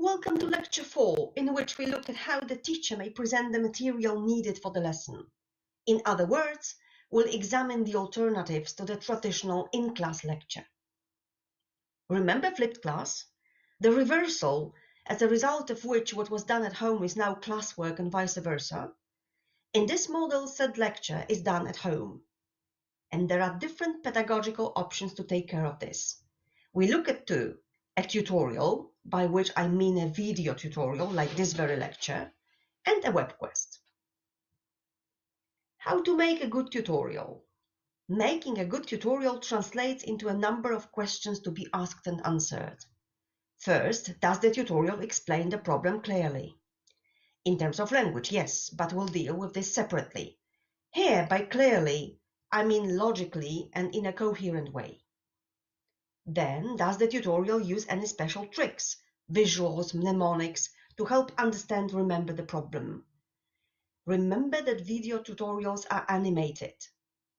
Welcome to Lecture 4, in which we look at how the teacher may present the material needed for the lesson. In other words, we'll examine the alternatives to the traditional in-class lecture. Remember flipped class? The reversal, as a result of which what was done at home is now classwork and vice versa. In this model, said lecture is done at home. And there are different pedagogical options to take care of this. We look at two: a tutorial, by which I mean a video tutorial like this very lecture, and a web quest. How to make a good tutorial? Making a good tutorial translates into a number of questions to be asked and answered. First, does the tutorial explain the problem clearly? In terms of language, yes, but we'll deal with this separately. Here, by clearly, I mean logically and in a coherent way. Then, does the tutorial use any special tricks, visuals, mnemonics, to help understand, remember the problem? Remember that video tutorials are animated.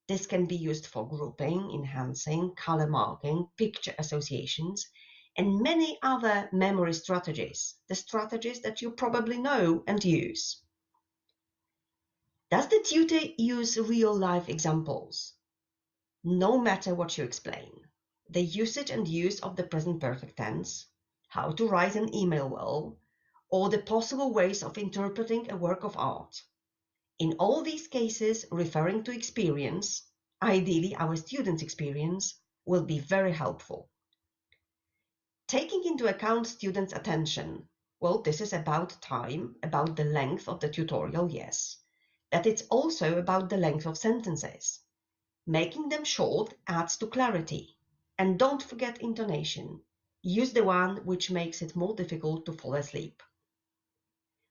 This can be used for grouping, enhancing, color marking, picture associations, and many other memory strategies, the strategies that you probably know and use. Does the tutor use real-life examples? No matter what you explain, the usage and use of the present perfect tense, how to write an email well, or the possible ways of interpreting a work of art. In all these cases, referring to experience, ideally our students' experience, will be very helpful. Taking into account students' attention, well, this is about time, about the length of the tutorial, yes, but it's also about the length of sentences. Making them short adds to clarity. And don't forget intonation. Use the one which makes it more difficult to fall asleep.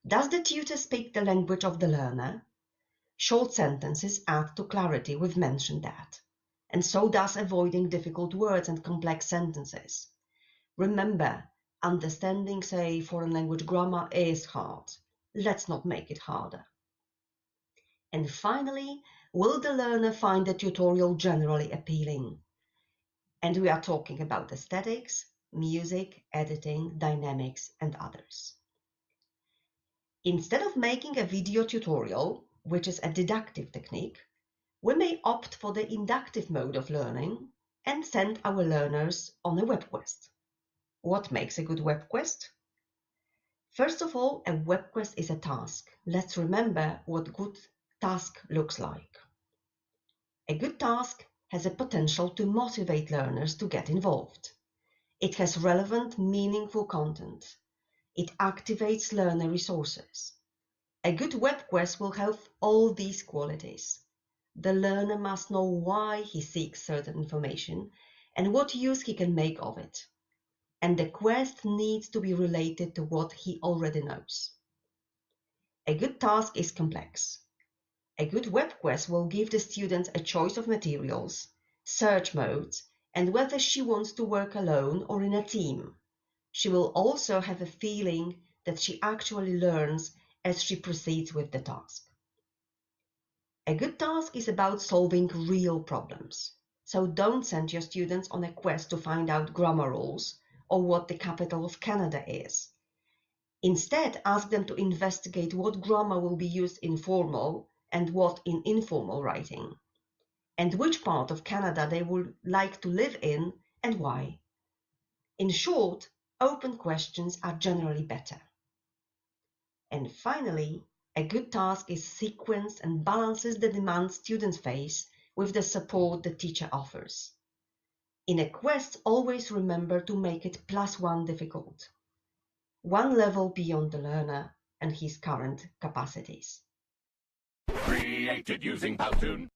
Does the tutor speak the language of the learner? Short sentences add to clarity, we've mentioned that. And so does avoiding difficult words and complex sentences. Remember, understanding, say, foreign language grammar is hard. Let's not make it harder. And finally, will the learner find the tutorial generally appealing? And we are talking about aesthetics, music, editing, dynamics, and others. Instead of making a video tutorial, which is a deductive technique, we may opt for the inductive mode of learning and send our learners on a web quest. What makes a good web quest? First of all, a web quest is a task. Let's remember what good task looks like. A good task has a potential to motivate learners to get involved. It has relevant, meaningful content. It activates learner resources. A good web quest will have all these qualities. The learner must know why he seeks certain information and what use he can make of it. And the quest needs to be related to what he already knows. A good task is complex. A good web quest will give the students a choice of materials, search modes, and whether she wants to work alone or in a team. She will also have a feeling that she actually learns as she proceeds with the task. A good task is about solving real problems. So don't send your students on a quest to find out grammar rules or what the capital of Canada is. Instead, ask them to investigate what grammar will be used in formal and what in informal writing, and which part of Canada they would like to live in and why. In short, open questions are generally better. And finally, a good task is sequenced and balances the demands students face with the support the teacher offers. In a quest, always remember to make it +1 difficult, one level beyond the learner and his current capacities. Created using Powtoon.